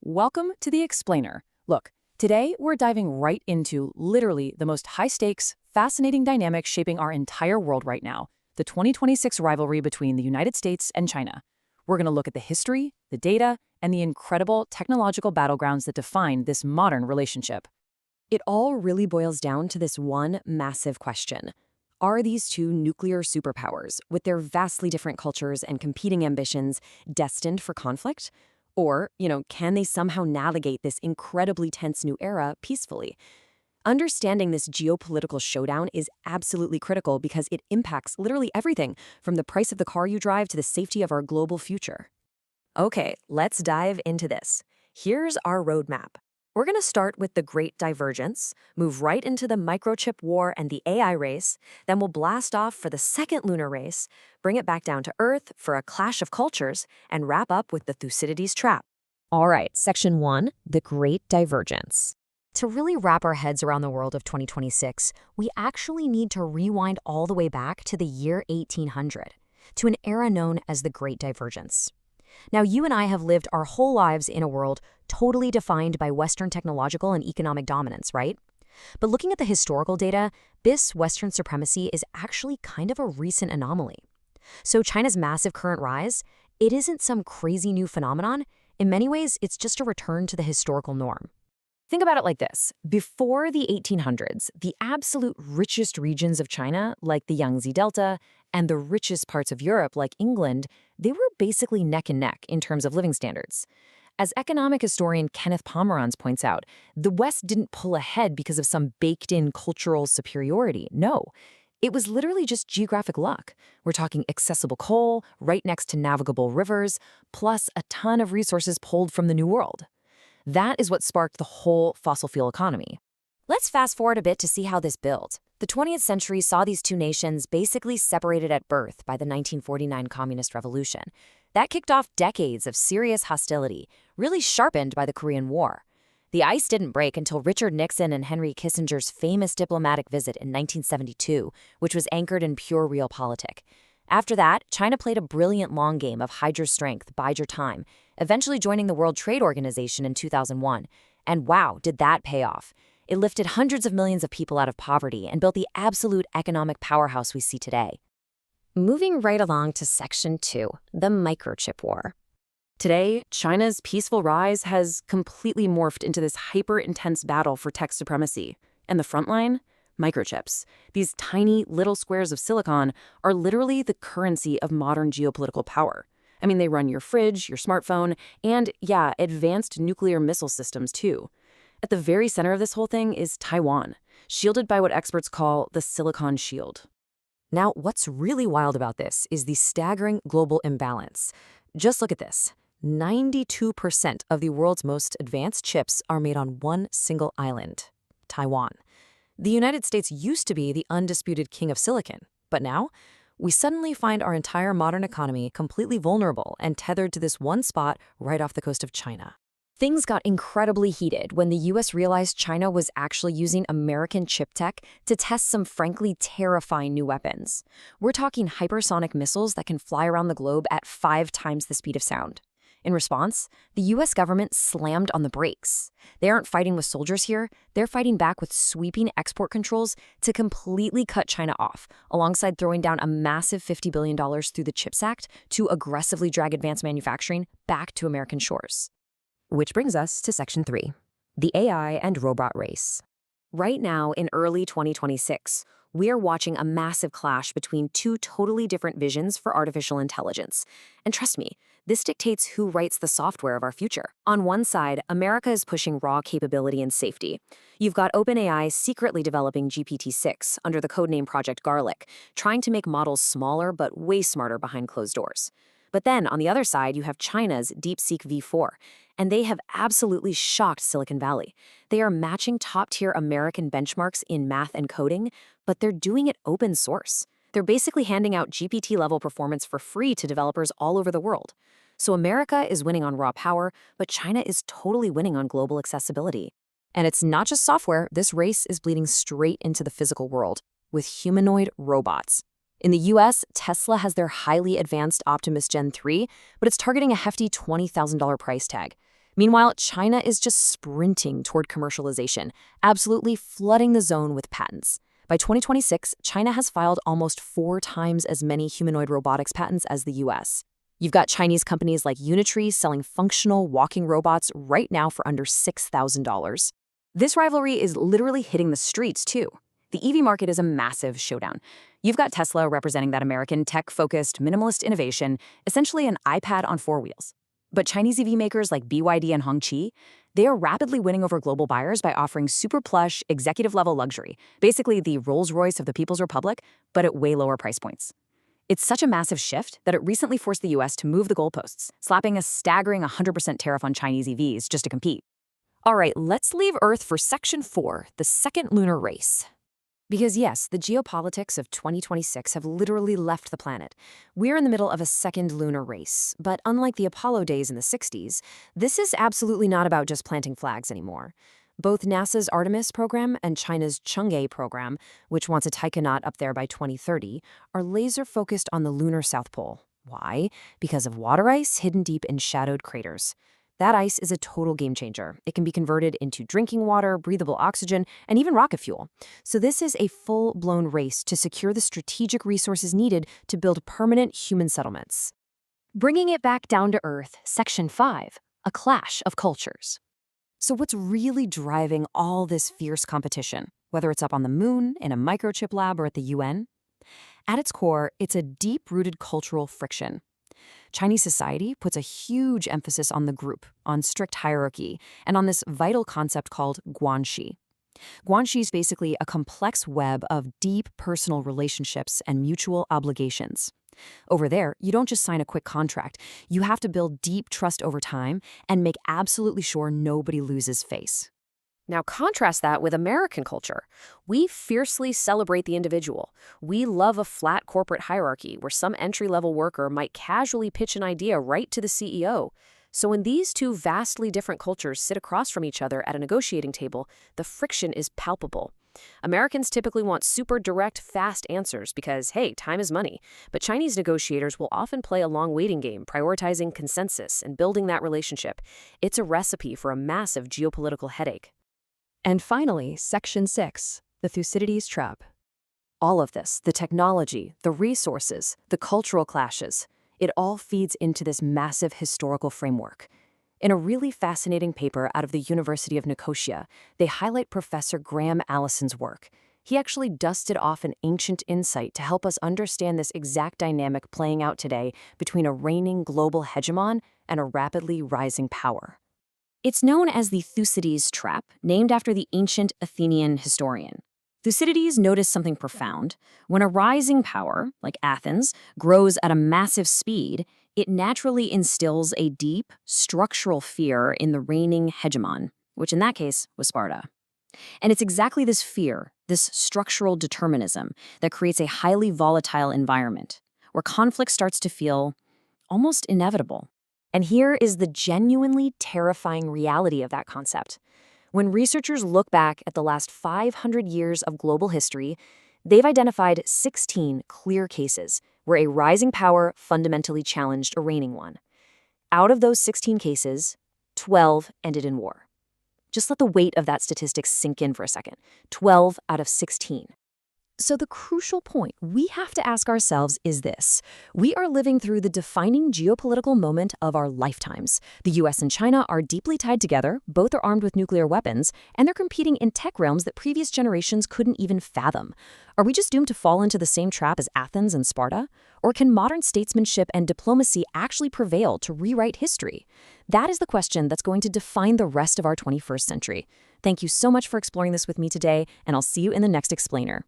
Welcome to The Explainer. Look, today we're diving right into literally the most high-stakes, fascinating dynamic shaping our entire world right now, the 2026 rivalry between the United States and China. We're going to look at the history, the data, and the incredible technological battlegrounds that define this modern relationship. It all really boils down to this one massive question. Are these two nuclear superpowers, with their vastly different cultures and competing ambitions, destined for conflict? Or, can they somehow navigate this incredibly tense new era peacefully? Understanding this geopolitical showdown is absolutely critical because it impacts literally everything, from the price of the car you drive to the safety of our global future. Okay, let's dive into this. Here's our roadmap. We're going to start with the Great Divergence, move right into the Microchip War and the AI race, then we'll blast off for the second lunar race, bring it back down to Earth for a clash of cultures, and wrap up with the Thucydides trap. All right, Section 1, the Great Divergence. To really wrap our heads around the world of 2026, we actually need to rewind all the way back to the year 1800, to an era known as the Great Divergence. Now, you and I have lived our whole lives in a world totally defined by Western technological and economic dominance, right? But looking at the historical data, this Western supremacy is actually kind of a recent anomaly. So China's massive current rise, it isn't some crazy new phenomenon. In many ways, it's just a return to the historical norm. Think about it like this. Before the 1800s, the absolute richest regions of China, like the Yangtze Delta, and the richest parts of Europe, like England, they were basically neck and neck in terms of living standards. As economic historian Kenneth Pomeranz points out, the West didn't pull ahead because of some baked-in cultural superiority. No, it was literally just geographic luck. We're talking accessible coal, right next to navigable rivers, plus a ton of resources pulled from the New World. That is what sparked the whole fossil fuel economy. Let's fast forward a bit to see how this built. The 20th century saw these two nations basically separated at birth by the 1949 Communist Revolution. That kicked off decades of serious hostility, really sharpened by the Korean War. The ice didn't break until Richard Nixon and Henry Kissinger's famous diplomatic visit in 1972, which was anchored in pure realpolitik. After that, China played a brilliant long game of hide your strength, bide your time, eventually joining the World Trade Organization in 2001. And wow, did that pay off. It lifted hundreds of millions of people out of poverty and built the absolute economic powerhouse we see today. Moving right along to Section 2, the Microchip War. Today, China's peaceful rise has completely morphed into this hyper-intense battle for tech supremacy. And the front line? Microchips. These tiny little squares of silicon are literally the currency of modern geopolitical power. I mean, they run your fridge, your smartphone, and, yeah, advanced nuclear missile systems, too. At the very center of this whole thing is Taiwan, shielded by what experts call the Silicon Shield. Now, what's really wild about this is the staggering global imbalance. Just look at this. 92% of the world's most advanced chips are made on one single island, Taiwan. The United States used to be the undisputed king of silicon, but now we suddenly find our entire modern economy completely vulnerable and tethered to this one spot right off the coast of China. Things got incredibly heated when the US realized China was actually using American chip tech to test some frankly terrifying new weapons. We're talking hypersonic missiles that can fly around the globe at 5 times the speed of sound. In response, the US government slammed on the brakes. They aren't fighting with soldiers here, they're fighting back with sweeping export controls to completely cut China off, alongside throwing down a massive $50 billion through the CHIPS Act to aggressively drag advanced manufacturing back to American shores. Which brings us to Section 3, the AI and robot race. Right now, in early 2026, we are watching a massive clash between two totally different visions for artificial intelligence. And trust me, this dictates who writes the software of our future. On one side, America is pushing raw capability and safety. You've got OpenAI secretly developing GPT-6 under the codename Project Garlic, trying to make models smaller but way smarter behind closed doors. But then, on the other side, you have China's Deepseek V4, and they have absolutely shocked Silicon Valley. They are matching top-tier American benchmarks in math and coding, but they're doing it open source. They're basically handing out GPT-level performance for free to developers all over the world. So America is winning on raw power, but China is totally winning on global accessibility. And it's not just software, this race is bleeding straight into the physical world, with humanoid robots. In the US, Tesla has their highly advanced Optimus Gen 3, but it's targeting a hefty $20,000 price tag. Meanwhile, China is just sprinting toward commercialization, absolutely flooding the zone with patents. By 2026, China has filed almost 4 times as many humanoid robotics patents as the US. You've got Chinese companies like Unitree selling functional walking robots right now for under $6,000. This rivalry is literally hitting the streets, too. The EV market is a massive showdown. You've got Tesla representing that American tech-focused minimalist innovation, essentially an iPad on 4 wheels. But Chinese EV makers like BYD and Hongqi, they are rapidly winning over global buyers by offering super plush, executive-level luxury, basically the Rolls-Royce of the People's Republic, but at way lower price points. It's such a massive shift that it recently forced the US to move the goalposts, slapping a staggering 100% tariff on Chinese EVs just to compete. All right, let's leave Earth for Section 4, the second lunar race. Because yes, the geopolitics of 2026 have literally left the planet. We're in the middle of a second lunar race, but unlike the Apollo days in the 60s, this is absolutely not about just planting flags anymore. Both NASA's Artemis program and China's Chang'e program, which wants a taikonaut up there by 2030, are laser-focused on the lunar South Pole. Why? Because of water ice hidden deep in shadowed craters. That ice is a total game changer. It can be converted into drinking water, breathable oxygen, and even rocket fuel. So this is a full-blown race to secure the strategic resources needed to build permanent human settlements. Bringing it back down to Earth, Section 5, a clash of cultures. So what's really driving all this fierce competition, whether it's up on the moon, in a microchip lab, or at the UN? At its core, it's a deep-rooted cultural friction. Chinese society puts a huge emphasis on the group, on strict hierarchy, and on this vital concept called guanxi. Guanxi is basically a complex web of deep personal relationships and mutual obligations. Over there, you don't just sign a quick contract. You have to build deep trust over time and make absolutely sure nobody loses face. Now contrast that with American culture. We fiercely celebrate the individual. We love a flat corporate hierarchy where some entry-level worker might casually pitch an idea right to the CEO. So when these two vastly different cultures sit across from each other at a negotiating table, the friction is palpable. Americans typically want super direct, fast answers because, hey, time is money. But Chinese negotiators will often play a long waiting game, prioritizing consensus and building that relationship. It's a recipe for a massive geopolitical headache. And finally, Section 6, the Thucydides trap. All of this, the technology, the resources, the cultural clashes, it all feeds into this massive historical framework. In a really fascinating paper out of the University of Nicosia, they highlight Professor Graham Allison's work. He actually dusted off an ancient insight to help us understand this exact dynamic playing out today between a reigning global hegemon and a rapidly rising power. It's known as the Thucydides trap, named after the ancient Athenian historian. Thucydides noticed something profound. When a rising power, like Athens, grows at a massive speed, it naturally instills a deep, structural fear in the reigning hegemon, which in that case was Sparta. And it's exactly this fear, this structural determinism, that creates a highly volatile environment, where conflict starts to feel almost inevitable. And here is the genuinely terrifying reality of that concept. When researchers look back at the last 500 years of global history, they've identified 16 clear cases where a rising power fundamentally challenged a reigning one. Out of those 16 cases, 12 ended in war. Just let the weight of that statistic sink in for a second. 12 out of 16. So the crucial point we have to ask ourselves is this. We are living through the defining geopolitical moment of our lifetimes. The US and China are deeply tied together, both are armed with nuclear weapons, and they're competing in tech realms that previous generations couldn't even fathom. Are we just doomed to fall into the same trap as Athens and Sparta? Or can modern statesmanship and diplomacy actually prevail to rewrite history? That is the question that's going to define the rest of our 21st century. Thank you so much for exploring this with me today, and I'll see you in the next explainer.